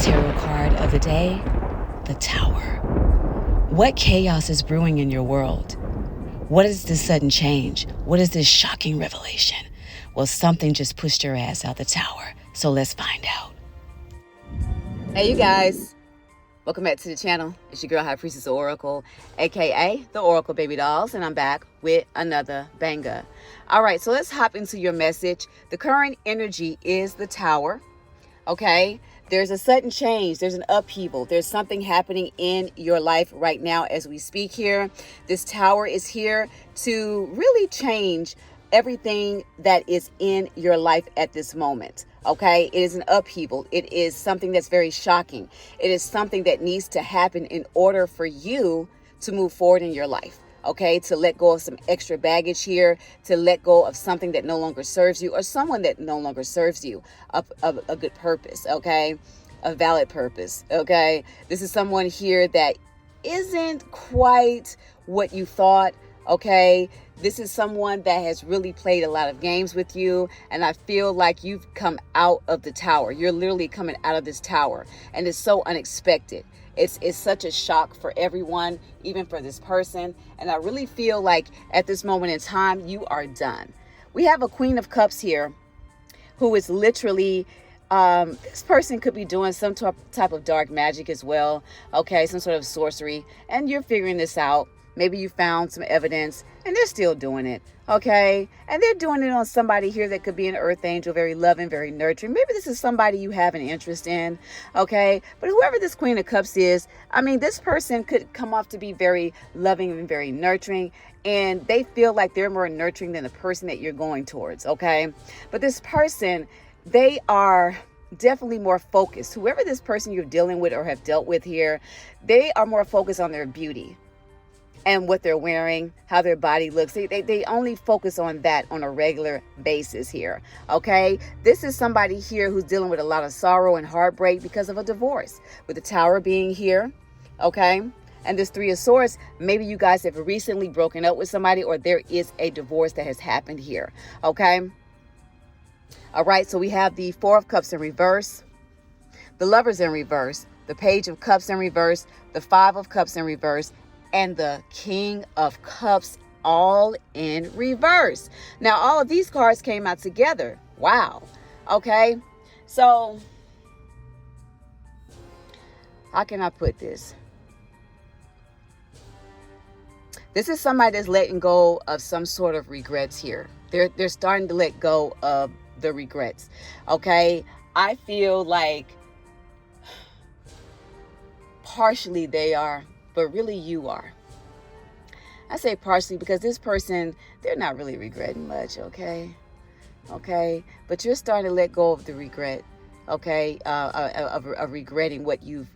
tarot card of the day, the Tower. What chaos is brewing in your world? What is this sudden change? What is this shocking revelation? Well, something just pushed your ass out the tower. So let's find out. Hey, you guys. Welcome back to the channel. It's your girl, High Priestess Oracle, aka the Oracle Baby Dolls, and I'm back with another banger. All right, so let's hop into your message. The current energy is the Tower. Okay, there's a sudden change. There's an upheaval. There's something happening in your life right now as we speak here. This Tower is here to really change everything that is in your life at this moment. Okay, it is an upheaval. It is something that's very shocking. It is something that needs to happen in order for you to move forward in your life. Okay, to let go of some extra baggage here, to let go of something that no longer serves you or someone that no longer serves you a good purpose, okay, a valid purpose, okay. This is someone here that isn't quite what you thought, okay. This is someone that has really played a lot of games with you, and I feel like you've come out of the tower. You're literally coming out of this tower, and it's so unexpected. It's such a shock for everyone, even for this person. And I really feel like at this moment in time, you are done. We have a Queen of Cups here who is literally, this person could be doing some type of dark magic as well. Okay, some sort of sorcery. And you're figuring this out. Maybe you found some evidence and they're still doing it. Okay, and they're doing it on somebody here that could be an earth angel, very loving, very nurturing. Maybe this is somebody you have an interest in. Okay, but whoever this Queen of Cups is, I mean, this person could come off to be very loving and very nurturing, and they feel like they're more nurturing than the person that you're going towards. Okay, but this person, they are definitely more focused. Whoever this person you're dealing with or have dealt with here, they are more focused on their beauty and what they're wearing, how their body looks. They only focus on that on a regular basis here, okay? This is somebody here who's dealing with a lot of sorrow and heartbreak because of a divorce. With the Tower being here, okay? And this Three of Swords, maybe you guys have recently broken up with somebody or there is a divorce that has happened here, okay? All right, so we have the Four of Cups in reverse, the Lovers in reverse, the Page of Cups in reverse, the Five of Cups in reverse, and the King of Cups all in reverse. Now, all of these cards came out together. Wow. Okay. So, how can I put this? This is somebody that's letting go of some sort of regrets here. They're starting to let go of the regrets. Okay. I feel like partially they are, but really you are. I say partially because this person, they're not really regretting much, okay? Okay? But you're starting to let go of the regret, okay? Of regretting what you've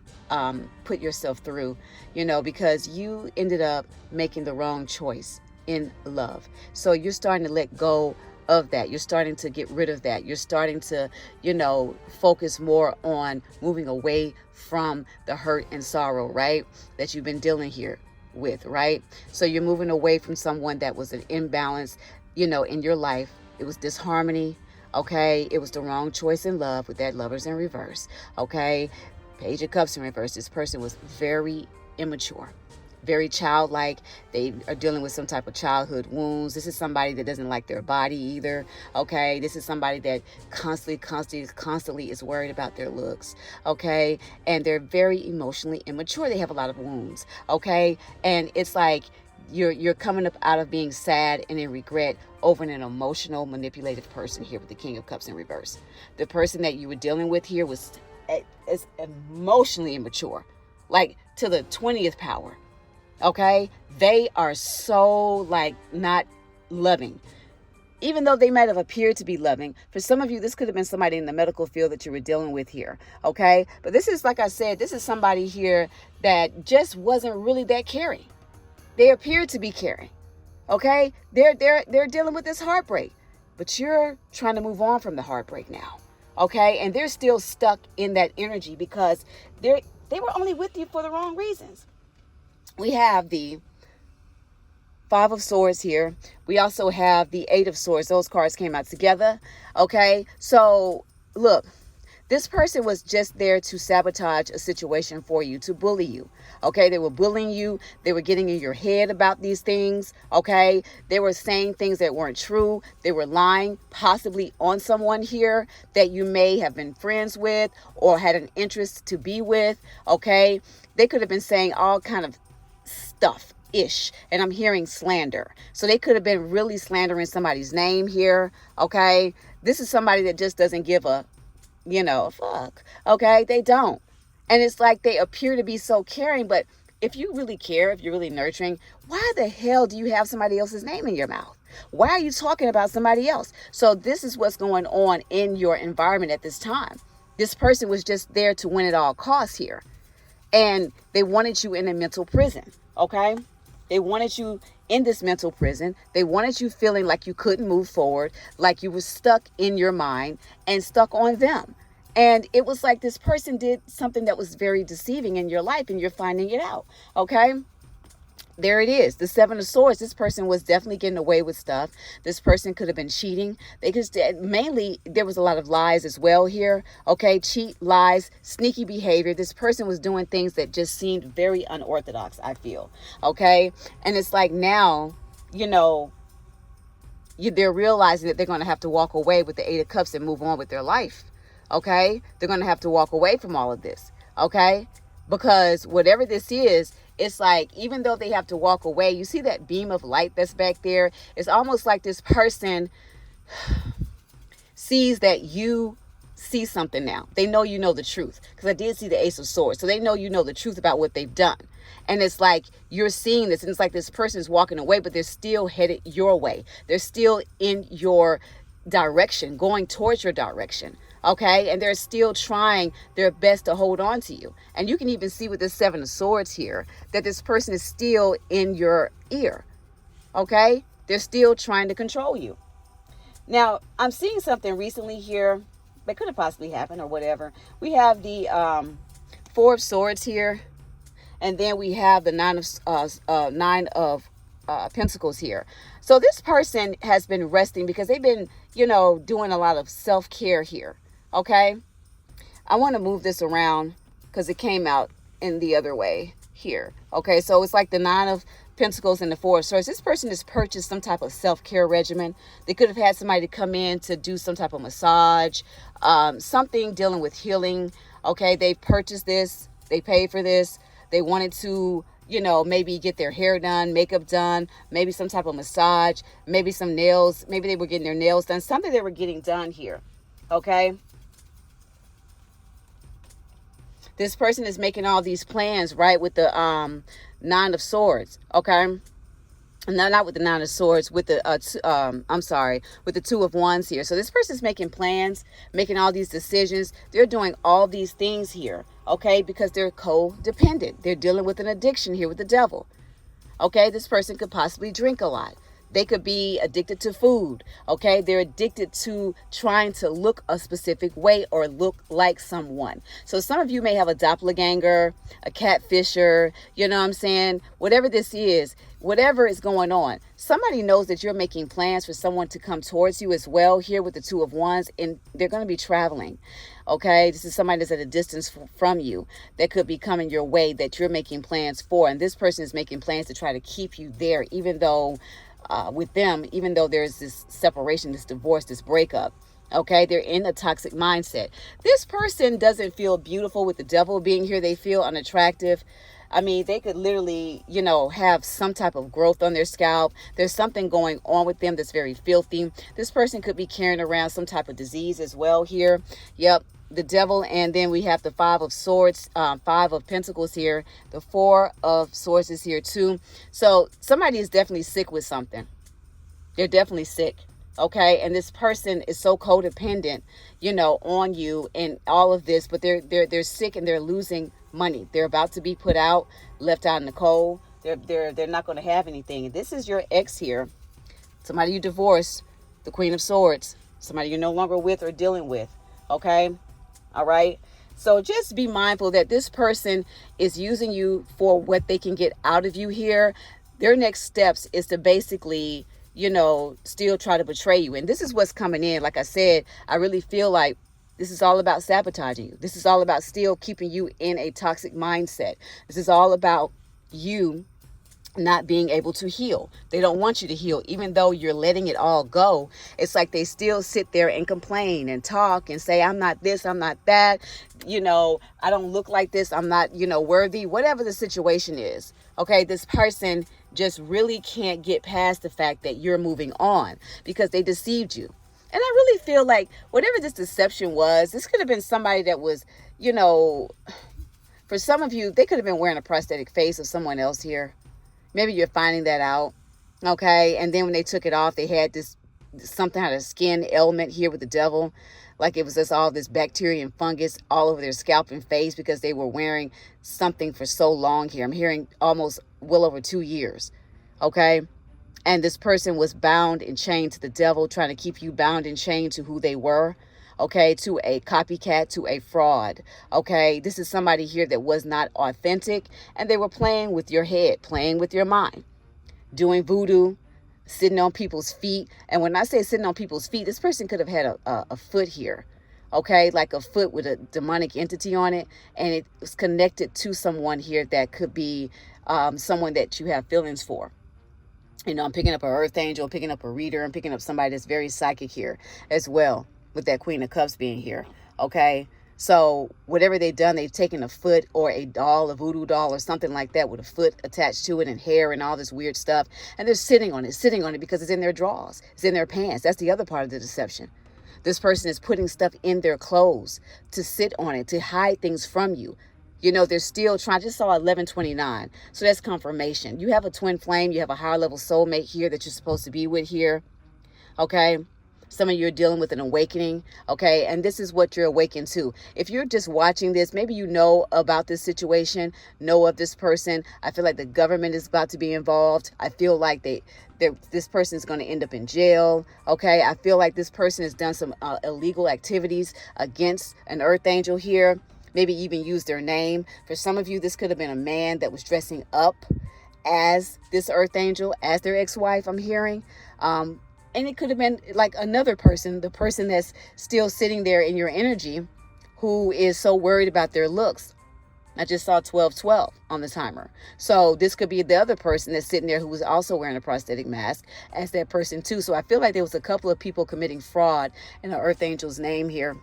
put yourself through, you know, because you ended up making the wrong choice in love. So you're starting to let go of that. You're starting to get rid of that. You're starting to, you know, focus more on moving away from the hurt and sorrow, right? That you've been dealing here with, right? So you're moving away from someone that was an imbalance, you know, in your life. It was disharmony, okay? It was the wrong choice in love with that Lovers in reverse, okay? Page of Cups in reverse. This person was very immature, very childlike. They are dealing with some type of childhood wounds. This is somebody that doesn't like their body either. Okay. This is somebody that constantly is worried about their looks. Okay. And they're very emotionally immature. They have a lot of wounds. Okay. And it's like you're coming up out of being sad and in regret over an emotional, manipulative person here with the King of Cups in reverse. The person that you were dealing with here is emotionally immature, like to the 20th power. Okay, they are so like not loving, even though they might have appeared to be loving. For some of you, this could have been somebody in the medical field that you were dealing with here. Okay, but this is, like I said, this is somebody here that just wasn't really that caring. They appeared to be caring. Okay, they're dealing with this heartbreak, but you're trying to move on from the heartbreak now. Okay, and they're still stuck in that energy because they were only with you for the wrong reasons. We have the Five of Swords here. We also have the Eight of Swords. Those cards came out together. Okay, so look, This person was just there to sabotage a situation for you, to bully you. Okay, they were bullying you. They were getting in your head about these things. Okay, they were saying things that weren't true. They were lying possibly on someone here that you may have been friends with or had an interest to be with. Okay, they could have been saying all kind of stuff ish, and I'm hearing slander. So they could have been really slandering somebody's name here. Okay, this is somebody that just doesn't give a fuck. Okay, they don't. And it's like they appear to be so caring, but if you really care, if you're really nurturing, why the hell do you have somebody else's name in your mouth? Why are you talking about somebody else? So this is what's going on in your environment at this time. This person was just there to win at all costs here. And they wanted you in a mental prison. Okay, they wanted you in this mental prison. They wanted you feeling like you couldn't move forward, like you were stuck in your mind and stuck on them. And it was like this person did something that was very deceiving in your life, and you're finding it out. Okay, there it is. The Seven of Swords. This person was definitely getting away with stuff. This person could have been cheating. They could mainly, there was a lot of lies as well here. Okay, cheat, lies, sneaky behavior. This person was doing things that just seemed very unorthodox, I feel. Okay, and it's like now, they're realizing that they're going to have to walk away with the Eight of Cups and move on with their life. Okay, they're going to have to walk away from all of this. Okay, because whatever this is, it's like, even though they have to walk away, you see that beam of light that's back there? It's almost like this person sees that you see something now. They know you know the truth, because I did see the Ace of Swords. So they know you know the truth about what they've done. And it's like you're seeing this, and it's like this person is walking away, but they're still headed your way. They're still in your direction, going towards your direction. Okay, and they're still trying their best to hold on to you. And you can even see with this Seven of Swords here that this person is still in your ear. Okay, they're still trying to control you. Now, I'm seeing something recently here that could have possibly happened or whatever. We have the Four of Swords here, and then we have the Nine of Pentacles here. So this person has been resting because they've been, doing a lot of self-care here. Okay, I want to move this around because it came out in the other way here. Okay, so it's like the Nine of Pentacles and the Four of Swords. This person has purchased some type of self-care regimen. They could have had somebody to come in to do some type of massage, something dealing with healing. Okay, they purchased this. They paid for this. They wanted to, maybe get their hair done, makeup done, maybe some type of massage, maybe some nails. Maybe they were getting their nails done. Something they were getting done here. Okay. This person is making all these plans, right, with the Nine of Swords, okay? No, not with the Nine of Swords, with the, with the Two of Wands here. So this person is making plans, making all these decisions. They're doing all these things here, okay, because they're codependent. They're dealing with an addiction here with the Devil, okay? This person could possibly drink a lot. They could be addicted to food, okay? They're addicted to trying to look a specific way or look like someone. So some of you may have a doppelganger, a catfisher, you know what I'm saying? Whatever this is, whatever is going on, somebody knows that you're making plans for someone to come towards you as well here with the Two of Wands, and they're going to be traveling, okay? This is somebody that's at a distance from you that could be coming your way that you're making plans for, and this person is making plans to try to keep you there, even though with them, even though there's this separation, this divorce, this breakup, okay, they're in a toxic mindset. This person doesn't feel beautiful with the Devil being here. They feel unattractive. I mean, they could literally, have some type of growth on their scalp. There's something going on with them that's very filthy. This person could be carrying around some type of disease as well here. Yep. The Devil, and then we have the Five of Swords, Five of Pentacles here. The Four of Swords is here too. So somebody is definitely sick with something. They're definitely sick, okay? And this person is so codependent, on you and all of this, but they're sick and they're losing money. They're about to be put out, left out in the cold. They're not going to have anything. And this is your ex here, somebody you divorced, the Queen of Swords, somebody you're no longer with or dealing with, okay? All right. So just be mindful that this person is using you for what they can get out of you here. Their next steps is to basically, still try to betray you. And this is what's coming in. Like I said, I really feel like This is all about sabotaging you. This is all about still keeping you in a toxic mindset. This is all about you not being able to heal. They don't want you to heal. Even though you're letting it all go, it's like they still sit there and complain and talk and say, I'm not this, I'm not that, I don't look like this, I'm not, worthy, whatever the situation is. Okay, this person just really can't get past the fact that you're moving on because they deceived you. And I really feel like whatever this deception was, this could have been somebody that was, for some of you, they could have been wearing a prosthetic face of someone else here. Maybe you're finding that out, okay? And then when they took it off, they had something had a skin ailment here with the devil. Like it was just all this bacteria and fungus all over their scalp and face because they were wearing something for so long here. I'm hearing almost well over 2 years, okay? And this person was bound and chained to the devil, trying to keep you bound and chained to who they were. Okay, to a copycat, to a fraud. Okay, this is somebody here that was not authentic, and they were playing with your head, playing with your mind, doing voodoo, sitting on people's feet. And when I say sitting on people's feet, this person could have had a foot here, okay, like a foot with a demonic entity on it, and it was connected to someone here that could be someone that you have feelings for. I'm picking up an earth angel, I'm picking up a reader, I'm picking up somebody that's very psychic here as well, with that Queen of Cups being here, okay? So whatever they've done, they've taken a foot or a doll, a voodoo doll or something like that with a foot attached to it and hair and all this weird stuff. And they're sitting on it because it's in their drawers. It's in their pants. That's the other part of the deception. This person is putting stuff in their clothes to sit on it, to hide things from you. They're still trying. I just saw 1129. So that's confirmation. You have a twin flame. You have a higher level soulmate here that you're supposed to be with here, okay? Some of you are dealing with an awakening, okay? And this is what you're awakened to. If you're just watching this, maybe you know about this situation, know of this person. I feel like the government is about to be involved. I feel like this person is going to end up in jail, okay? I feel like this person has done some illegal activities against an earth angel here. Maybe even use their name. For some of you, this could have been a man that was dressing up as this earth angel, as their ex-wife, I'm hearing. And it could have been like another person, the person that's still sitting there in your energy, who is so worried about their looks. I just saw 1212 on the timer. So this could be the other person that's sitting there who was also wearing a prosthetic mask as that person too. So I feel like there was a couple of people committing fraud in the earth angel's name here.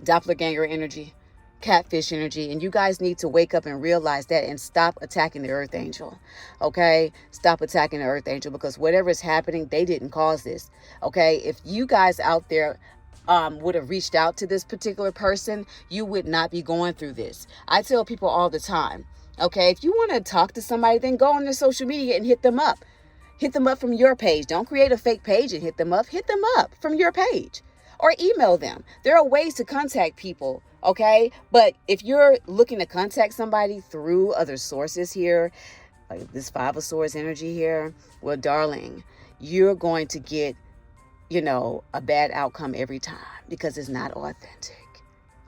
Doppelganger energy, catfish energy, and you guys need to wake up and realize that and stop attacking the earth angel. Okay, stop attacking the earth angel, because whatever is happening, they didn't cause this. Okay, if you guys out there would have reached out to this particular person, you would not be going through this. I tell people all the time, okay, if you want to talk to somebody, then go on their social media and hit them up. Hit them up from your page. Don't create a fake page and hit them up. Hit them up from your page or email them. There are ways to contact people. Okay, but if you're looking to contact somebody through other sources here, like this Five of Swords energy here, well, darling, you're going to get, a bad outcome every time because it's not authentic.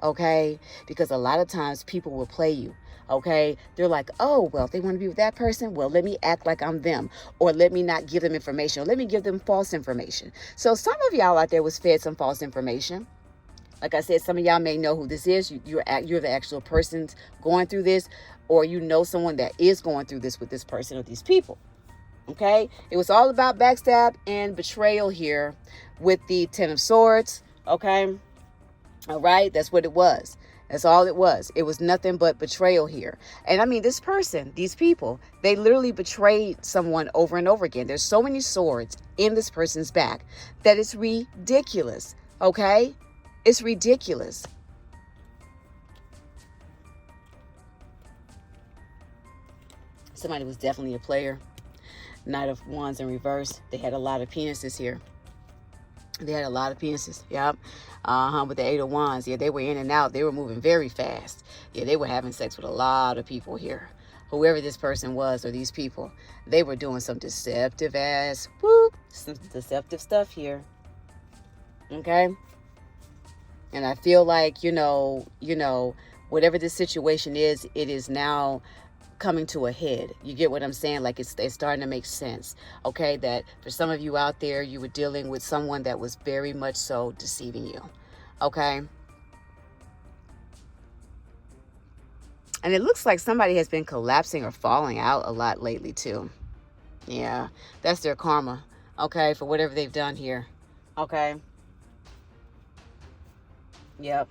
Okay, because a lot of times people will play you. Okay, they're like, oh, well, if they want to be with that person, well, let me act like I'm them, or let me not give them information, or let me give them false information. So some of y'all out there was fed some false information. Like I said, some of y'all may know who this is. You're the actual person going through this, or someone that is going through this with this person or these people. Okay? It was all about backstab and betrayal here with the Ten of Swords. Okay? All right? That's what it was. That's all it was. It was nothing but betrayal here. And I mean, this person, these people, they literally betrayed someone over and over again. There's so many swords in this person's back that it's ridiculous. Okay? It's ridiculous. Somebody was definitely a player. Knight of Wands in reverse. They had a lot of penises here. They had a lot of penises. Yep. With the Eight of Wands. Yeah, they were in and out. They were moving very fast. Yeah, they were having sex with a lot of people here. Whoever this person was or these people, they were doing some deceptive some deceptive stuff here. Okay? And I feel like, whatever this situation is, it is now coming to a head. You get what I'm saying? Like it's starting to make sense. Okay, that for some of you out there, you were dealing with someone that was very much so deceiving you. Okay. And it looks like somebody has been collapsing or falling out a lot lately too. Yeah, that's their karma, okay, for whatever they've done here. Okay. Yep.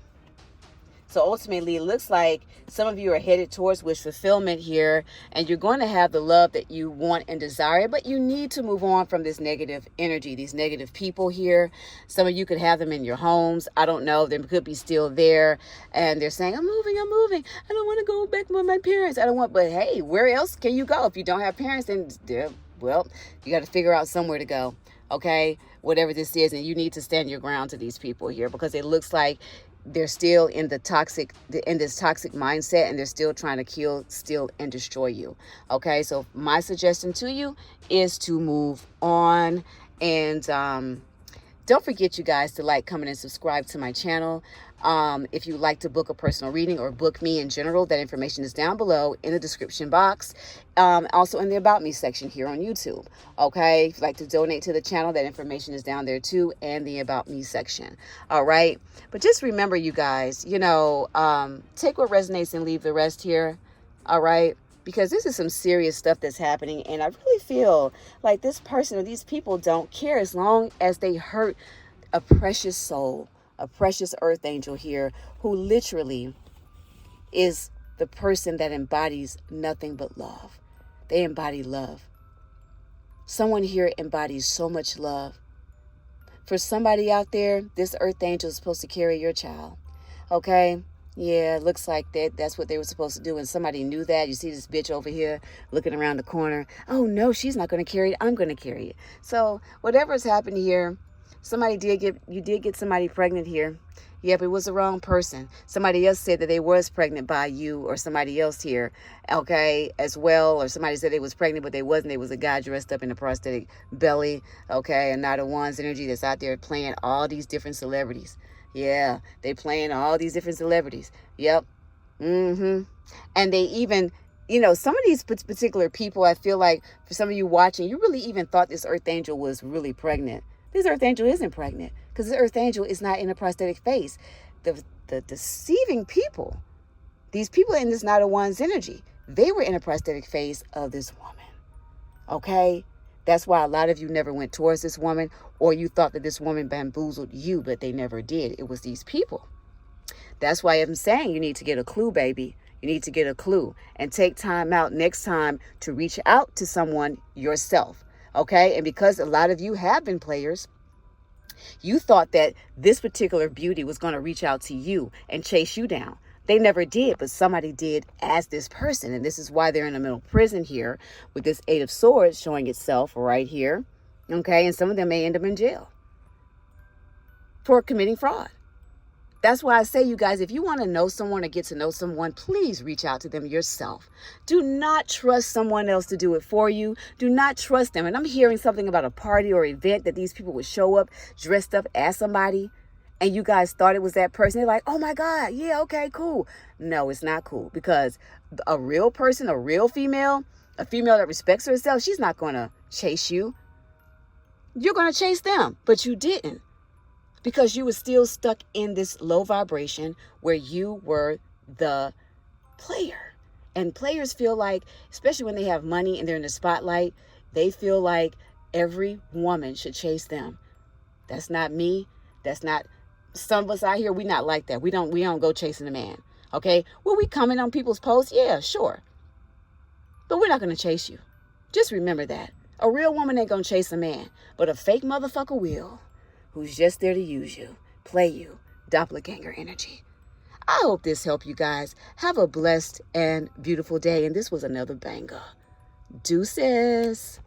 So ultimately, it looks like some of you are headed towards wish fulfillment here, and you're going to have the love that you want and desire, but you need to move on from this negative energy, these negative people here. Some of you could have them in your homes. I don't know. They could be still there, and they're saying, I'm moving. I don't want to go back with my parents. I don't want, but hey, where else can you go? If you don't have parents, then, well, you got to figure out somewhere to go. Okay, whatever this is, and you need to stand your ground to these people here, because it looks like they're still in this toxic mindset, and they're still trying to kill, steal, and destroy you. Okay, so my suggestion to you is to move on, and don't forget, you guys, to like, comment, and subscribe to my channel. If you'd like to book a personal reading or book me in general, that information is down below in the description box. Also in the About Me section here on YouTube. Okay, if you'd like to donate to the channel, that information is down there too, and the About Me section. All right, but just remember, you guys, take what resonates and leave the rest here. All right, because this is some serious stuff that's happening, and I really feel like this person or these people don't care as long as they hurt a precious soul, a precious earth angel here, who literally is the person that embodies nothing but love. They embody love. Someone here embodies so much love. For somebody out there, this earth angel is supposed to carry your child. Okay? Yeah, it looks like that's what they were supposed to do, and somebody knew that. You see this bitch over here looking around the corner. Oh no, she's not going to carry it. I'm going to carry it. So whatever's happened here, you did get somebody pregnant here. Yep, it was the wrong person. Somebody else said that they was pregnant by you or somebody else here, okay, as well. Or somebody said they was pregnant, but they wasn't. They was a guy dressed up in a prosthetic belly, okay, and not a one's energy that's out there playing all these different celebrities. Yeah, they playing all these different celebrities. Yep. And they even, some of these particular people, I feel like for some of you watching, you really even thought this earth angel was really pregnant. This earth angel isn't pregnant, because this earth angel is not in a prosthetic face. The deceiving people, these people in this not a one's energy, they were in a prosthetic face of this woman. Okay? That's why a lot of you never went towards this woman, or you thought that this woman bamboozled you, but they never did. It was these people. That's why I'm saying you need to get a clue, baby. You need to get a clue and take time out next time to reach out to someone yourself. Okay? And because a lot of you have been players, you thought that this particular beauty was going to reach out to you and chase you down. They never did, but somebody did as this person. And this is why they're in a mental prison here with this Eight of Swords showing itself right here. Okay? And some of them may end up in jail for committing fraud. That's why I say, you guys, if you want to know someone or get to know someone, please reach out to them yourself. Do not trust someone else to do it for you. Do not trust them. And I'm hearing something about a party or event that these people would show up dressed up as somebody, and you guys thought it was that person. They're like, oh my God, yeah, okay, cool. No, it's not cool, because a real person, a real female, a female that respects herself, she's not going to chase you. You're going to chase them, but you didn't. Because you were still stuck in this low vibration where you were the player. And players feel like, especially when they have money and they're in the spotlight, they feel like every woman should chase them. That's not me. That's not some of us out here. We not like that. We don't go chasing a man. Okay? Will we comment on people's posts? Yeah, sure. But we're not going to chase you. Just remember that. A real woman ain't going to chase a man, but a fake motherfucker will. Who's just there to use you, play you, doppelganger energy. I hope this helped you guys. Have a blessed and beautiful day. And this was another banger. Deuces.